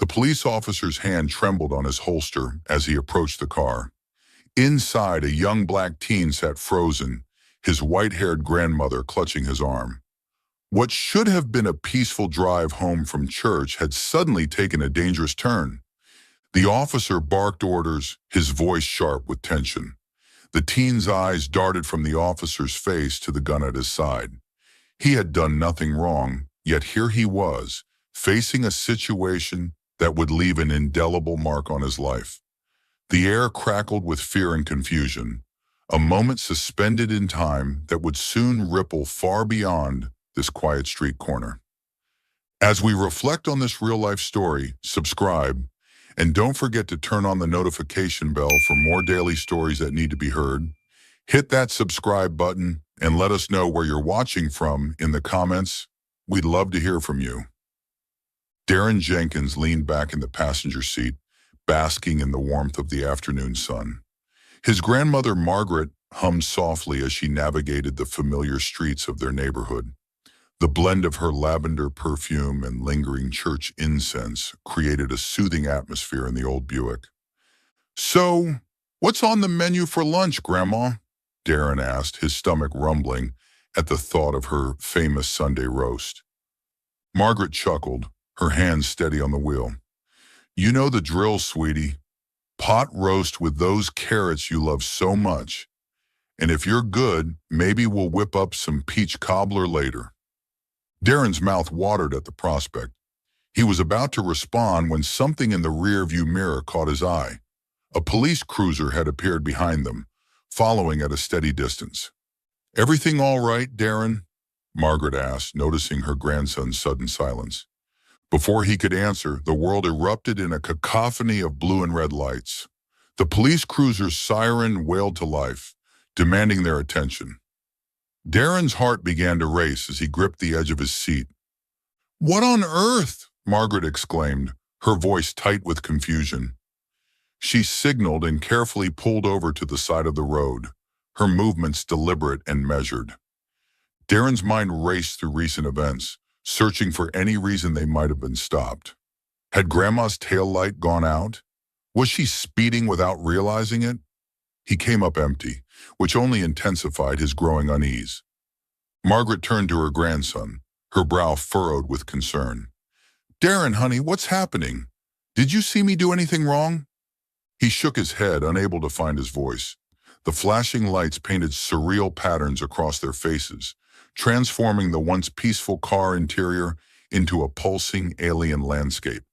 The police officer's hand trembled on his holster as he approached the car. Inside, a young black teen sat frozen, his white-haired grandmother clutching his arm. What should have been a peaceful drive home from church had suddenly taken a dangerous turn. The officer barked orders, his voice sharp with tension. The teen's eyes darted from the officer's face to the gun at his side. He had done nothing wrong, yet here he was, facing a situation that would leave an indelible mark on his life. The air crackled with fear and confusion, a moment suspended in time that would soon ripple far beyond this quiet street corner. As we reflect on this real-life story, subscribe, and don't forget to turn on the notification bell for more daily stories that need to be heard. Hit that subscribe button and let us know where you're watching from in the comments. We'd love to hear from you. Darren Jenkins leaned back in the passenger seat, basking in the warmth of the afternoon sun. His grandmother, Margaret, hummed softly as she navigated the familiar streets of their neighborhood. The blend of her lavender perfume and lingering church incense created a soothing atmosphere in the old Buick. "So, what's on the menu for lunch, Grandma?" Darren asked, his stomach rumbling at the thought of her famous Sunday roast. Margaret chuckled, her hands steady on the wheel. "You know the drill, sweetie. Pot roast with those carrots you love so much. And if you're good, maybe we'll whip up some peach cobbler later." Darren's mouth watered at the prospect. He was about to respond when something in the rearview mirror caught his eye. A police cruiser had appeared behind them, following at a steady distance. "Everything all right, Darren?" Margaret asked, noticing her grandson's sudden silence. Before he could answer, the world erupted in a cacophony of blue and red lights. The police cruiser's siren wailed to life, demanding their attention. Darren's heart began to race as he gripped the edge of his seat. "What on earth?" Margaret exclaimed, her voice tight with confusion. She signaled and carefully pulled over to the side of the road, her movements deliberate and measured. Darren's mind raced through recent events, searching for any reason they might have been stopped. Had Grandma's tail light gone out? Was she speeding without realizing it? He came up empty, which only intensified his growing unease. Margaret turned to her grandson, her brow furrowed with concern. "Darren, honey, what's happening? Did you see me do anything wrong?" He shook his head, unable to find his voice. The flashing lights painted surreal patterns across their faces, transforming the once peaceful car interior into a pulsing alien landscape.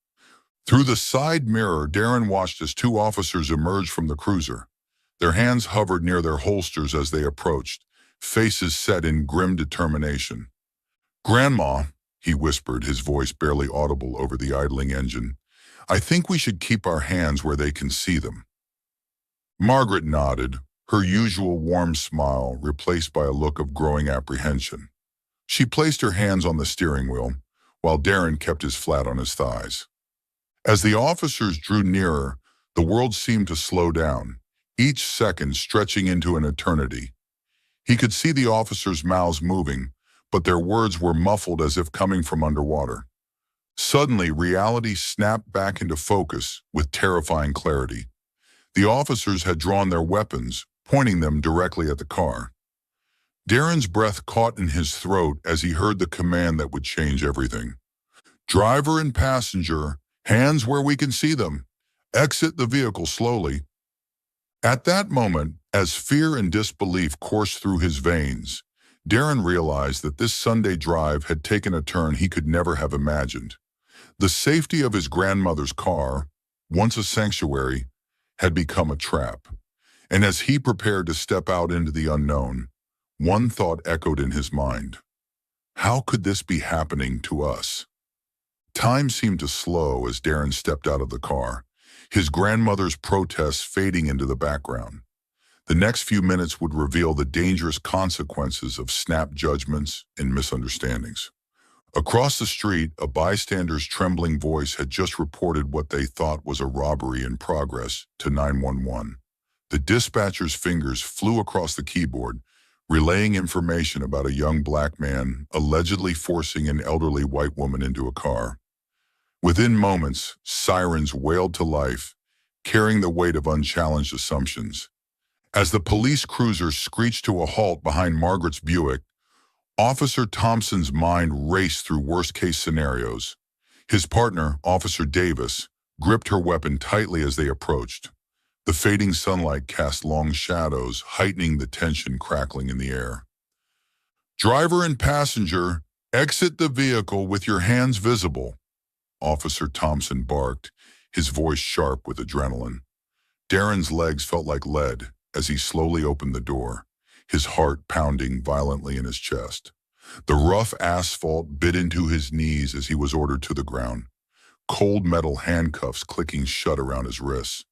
Through the side mirror, Darren watched as two officers emerged from the cruiser. Their hands hovered near their holsters as they approached, faces set in grim determination. "Grandma," he whispered, his voice barely audible over the idling engine, "I think we should keep our hands where they can see them." Margaret nodded, her usual warm smile replaced by a look of growing apprehension. She placed her hands on the steering wheel, while Darren kept his flat on his thighs. As the officers drew nearer, the world seemed to slow down, each second stretching into an eternity. He could see the officers' mouths moving, but their words were muffled as if coming from underwater. Suddenly, reality snapped back into focus with terrifying clarity. The officers had drawn their weapons, pointing them directly at the car. Darren's breath caught in his throat as he heard the command that would change everything. "Driver and passenger, hands where we can see them. Exit the vehicle slowly." At that moment, as fear and disbelief coursed through his veins, Darren realized that this Sunday drive had taken a turn he could never have imagined. The safety of his grandmother's car, once a sanctuary, had become a trap. And as he prepared to step out into the unknown, one thought echoed in his mind. How could this be happening to us? Time seemed to slow as Darren stepped out of the car, his grandmother's protests fading into the background. The next few minutes would reveal the dangerous consequences of snap judgments and misunderstandings. Across the street, a bystander's trembling voice had just reported what they thought was a robbery in progress to 911. The dispatcher's fingers flew across the keyboard, relaying information about a young black man allegedly forcing an elderly white woman into a car. Within moments, sirens wailed to life, carrying the weight of unchallenged assumptions. As the police cruiser screeched to a halt behind Margaret's Buick, Officer Thompson's mind raced through worst-case scenarios. His partner, Officer Davis, gripped her weapon tightly as they approached. The fading sunlight cast long shadows, heightening the tension crackling in the air. "Driver and passenger, exit the vehicle with your hands visible," Officer Thompson barked, his voice sharp with adrenaline. Darren's legs felt like lead as he slowly opened the door, his heart pounding violently in his chest. The rough asphalt bit into his knees as he was ordered to the ground, cold metal handcuffs clicking shut around his wrists.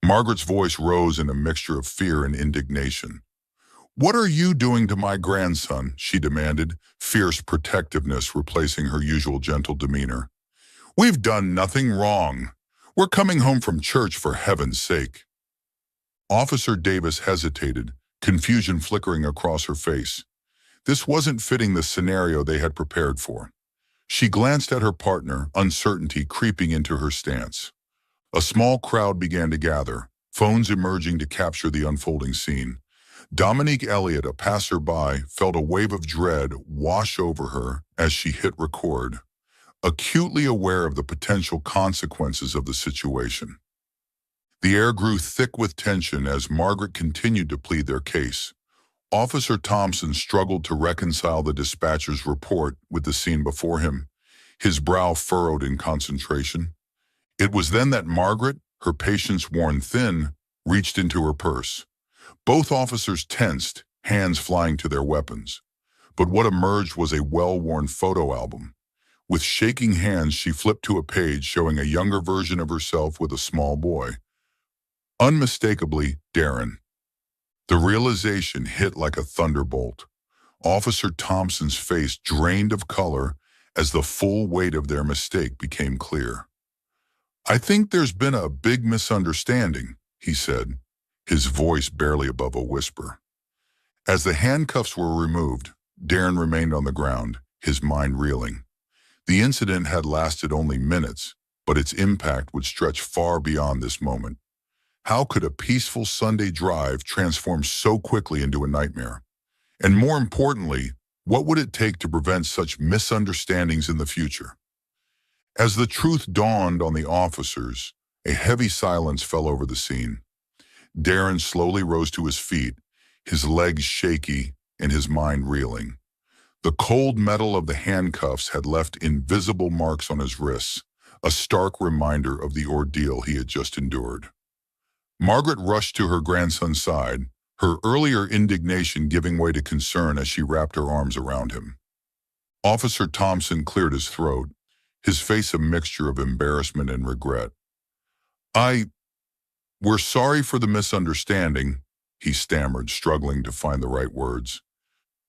Margaret's voice rose in a mixture of fear and indignation. "What are you doing to my grandson?" she demanded, fierce protectiveness replacing her usual gentle demeanor. "We've done nothing wrong. We're coming home from church, for heaven's sake." Officer Davis hesitated, confusion flickering across her face. This wasn't fitting the scenario they had prepared for. She glanced at her partner, uncertainty creeping into her stance. A small crowd began to gather, phones emerging to capture the unfolding scene. Dominique Elliott, a passerby, felt a wave of dread wash over her as she hit record, acutely aware of the potential consequences of the situation. The air grew thick with tension as Margaret continued to plead their case. Officer Thompson struggled to reconcile the dispatcher's report with the scene before him, his brow furrowed in concentration. It was then that Margaret, her patience worn thin, reached into her purse. Both officers tensed, hands flying to their weapons. But what emerged was a well-worn photo album. With shaking hands, she flipped to a page showing a younger version of herself with a small boy. Unmistakably, Darren. The realization hit like a thunderbolt. Officer Thompson's face drained of color as the full weight of their mistake became clear. "I think there's been a big misunderstanding," he said, his voice barely above a whisper. As the handcuffs were removed, Darren remained on the ground, his mind reeling. The incident had lasted only minutes, but its impact would stretch far beyond this moment. How could a peaceful Sunday drive transform so quickly into a nightmare? And more importantly, what would it take to prevent such misunderstandings in the future? As the truth dawned on the officers, a heavy silence fell over the scene. Darren slowly rose to his feet, his legs shaky and his mind reeling. The cold metal of the handcuffs had left invisible marks on his wrists, a stark reminder of the ordeal he had just endured. Margaret rushed to her grandson's side, her earlier indignation giving way to concern as she wrapped her arms around him. Officer Thompson cleared his throat, his face a mixture of embarrassment and regret. "We're sorry for the misunderstanding," he stammered, struggling to find the right words.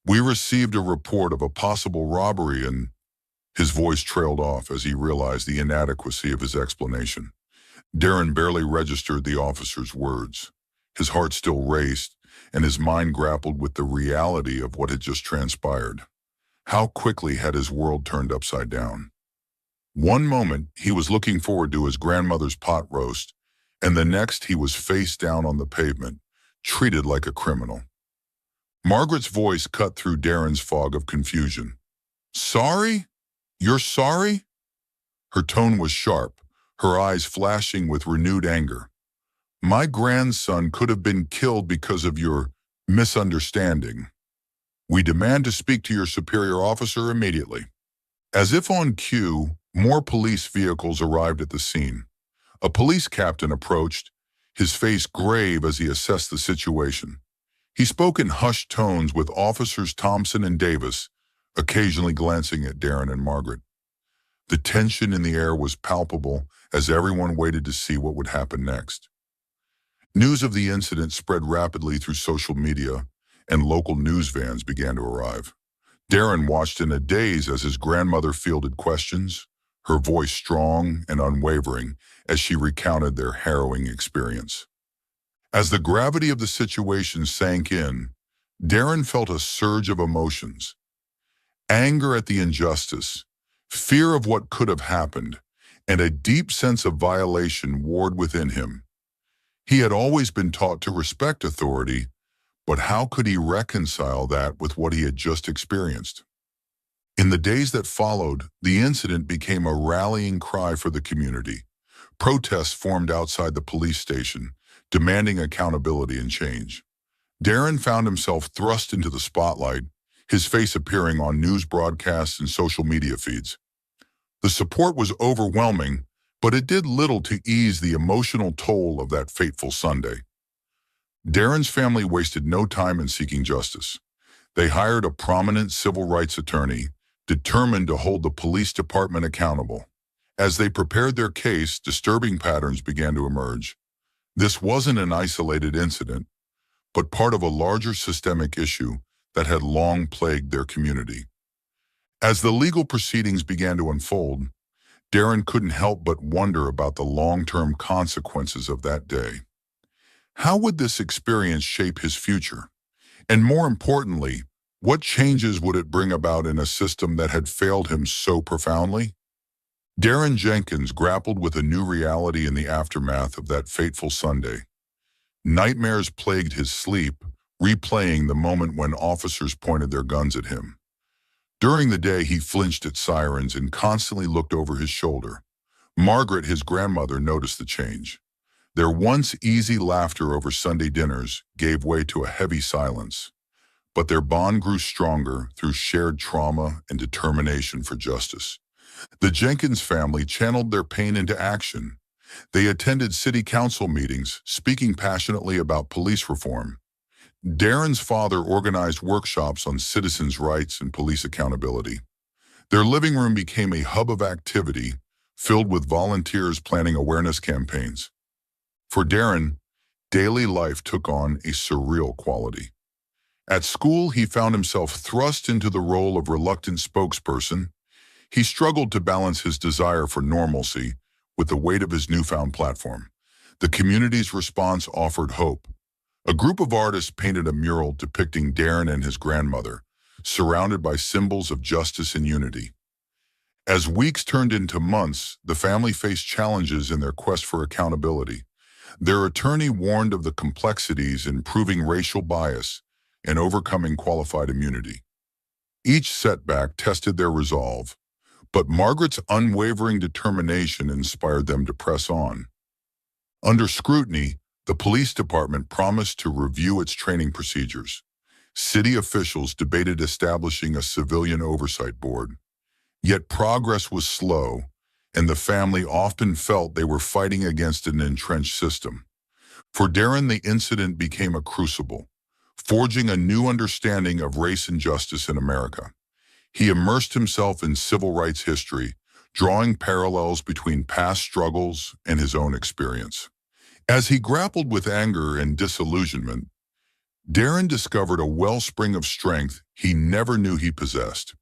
"We received a report of a possible robbery and—" His voice trailed off as he realized the inadequacy of his explanation. Darren barely registered the officer's words. His heart still raced, and his mind grappled with the reality of what had just transpired. How quickly had his world turned upside down? One moment, he was looking forward to his grandmother's pot roast, and the next he was face down on the pavement, treated like a criminal. Margaret's voice cut through Darren's fog of confusion. "Sorry? You're sorry?" Her tone was sharp, her eyes flashing with renewed anger. "My grandson could have been killed because of your misunderstanding. We demand to speak to your superior officer immediately." As if on cue, more police vehicles arrived at the scene. A police captain approached, his face grave as he assessed the situation. He spoke in hushed tones with Officers Thompson and Davis, occasionally glancing at Darren and Margaret. The tension in the air was palpable as everyone waited to see what would happen next. News of the incident spread rapidly through social media, and local news vans began to arrive. Darren watched in a daze as his grandmother fielded questions, her voice strong and unwavering as she recounted their harrowing experience. As the gravity of the situation sank in, Darren felt a surge of emotions. Anger at the injustice, fear of what could have happened, and a deep sense of violation warred within him. He had always been taught to respect authority, but how could he reconcile that with what he had just experienced? In the days that followed, the incident became a rallying cry for the community. Protests formed outside the police station, demanding accountability and change. Darren found himself thrust into the spotlight, his face appearing on news broadcasts and social media feeds. The support was overwhelming, but it did little to ease the emotional toll of that fateful Sunday. Darren's family wasted no time in seeking justice. They hired a prominent civil rights attorney, determined to hold the police department accountable. As they prepared their case, disturbing patterns began to emerge. This wasn't an isolated incident, but part of a larger systemic issue that had long plagued their community. As the legal proceedings began to unfold, Darren couldn't help but wonder about the long-term consequences of that day. How would this experience shape his future? And more importantly, what changes would it bring about in a system that had failed him so profoundly? Darren Jenkins grappled with a new reality in the aftermath of that fateful Sunday. Nightmares plagued his sleep, replaying the moment when officers pointed their guns at him. During the day, he flinched at sirens and constantly looked over his shoulder. Margaret, his grandmother, noticed the change. Their once easy laughter over Sunday dinners gave way to a heavy silence, but their bond grew stronger through shared trauma and determination for justice. The Jenkins family channeled their pain into action. They attended city council meetings, speaking passionately about police reform. Darren's father organized workshops on citizens' rights and police accountability. Their living room became a hub of activity, filled with volunteers planning awareness campaigns. For Darren, daily life took on a surreal quality. At school, he found himself thrust into the role of reluctant spokesperson. He struggled to balance his desire for normalcy with the weight of his newfound platform. The community's response offered hope. A group of artists painted a mural depicting Darren and his grandmother, surrounded by symbols of justice and unity. As weeks turned into months, the family faced challenges in their quest for accountability. Their attorney warned of the complexities in proving racial bias and overcoming qualified immunity. Each setback tested their resolve, but Margaret's unwavering determination inspired them to press on. Under scrutiny, the police department promised to review its training procedures. City officials debated establishing a civilian oversight board. Yet progress was slow, and the family often felt they were fighting against an entrenched system. For Darren, the incident became a crucible, forging a new understanding of race and justice in America. He immersed himself in civil rights history, drawing parallels between past struggles and his own experience. As he grappled with anger and disillusionment, Darren discovered a wellspring of strength he never knew he possessed.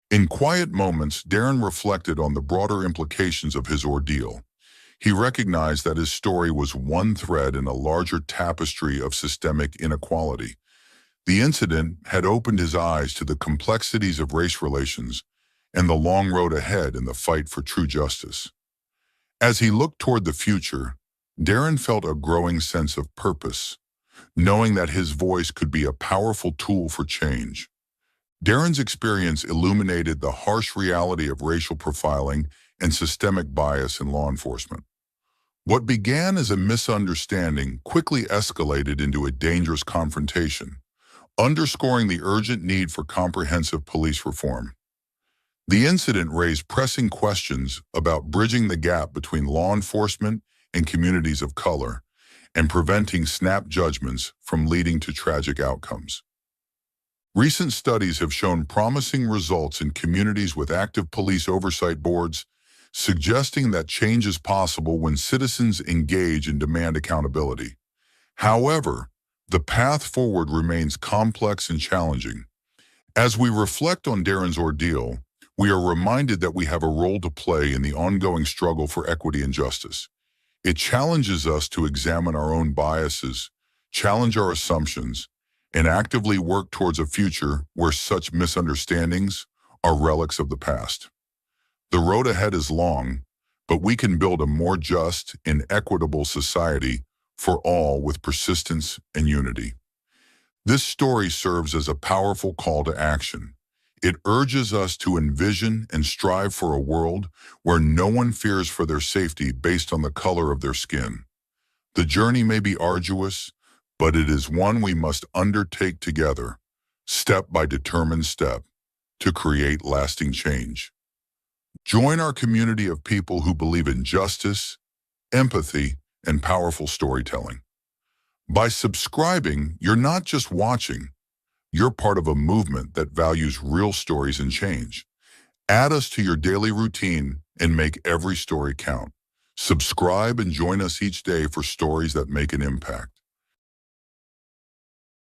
In quiet moments, Darren reflected on the broader implications of his ordeal. He recognized that his story was one thread in a larger tapestry of systemic inequality. The incident had opened his eyes to the complexities of race relations and the long road ahead in the fight for true justice. As he looked toward the future, Darren felt a growing sense of purpose, knowing that his voice could be a powerful tool for change. Darren's experience illuminated the harsh reality of racial profiling and systemic bias in law enforcement. What began as a misunderstanding quickly escalated into a dangerous confrontation, underscoring the urgent need for comprehensive police reform. The incident raised pressing questions about bridging the gap between law enforcement and communities of color, and preventing snap judgments from leading to tragic outcomes. Recent studies have shown promising results in communities with active police oversight boards, suggesting that change is possible when citizens engage and demand accountability. However, the path forward remains complex and challenging. As we reflect on Darren's ordeal, we are reminded that we have a role to play in the ongoing struggle for equity and justice. It challenges us to examine our own biases, challenge our assumptions, and actively work towards a future where such misunderstandings are relics of the past. The road ahead is long, but we can build a more just and equitable society for all with persistence and unity. This story serves as a powerful call to action. It urges us to envision and strive for a world where no one fears for their safety based on the color of their skin. The journey may be arduous, but it is one we must undertake together, step by determined step, to create lasting change. Join our community of people who believe in justice, empathy, and powerful storytelling. By subscribing, you're not just watching, you're part of a movement that values real stories and change. Add us to your daily routine and make every story count. Subscribe and join us each day for stories that make an impact.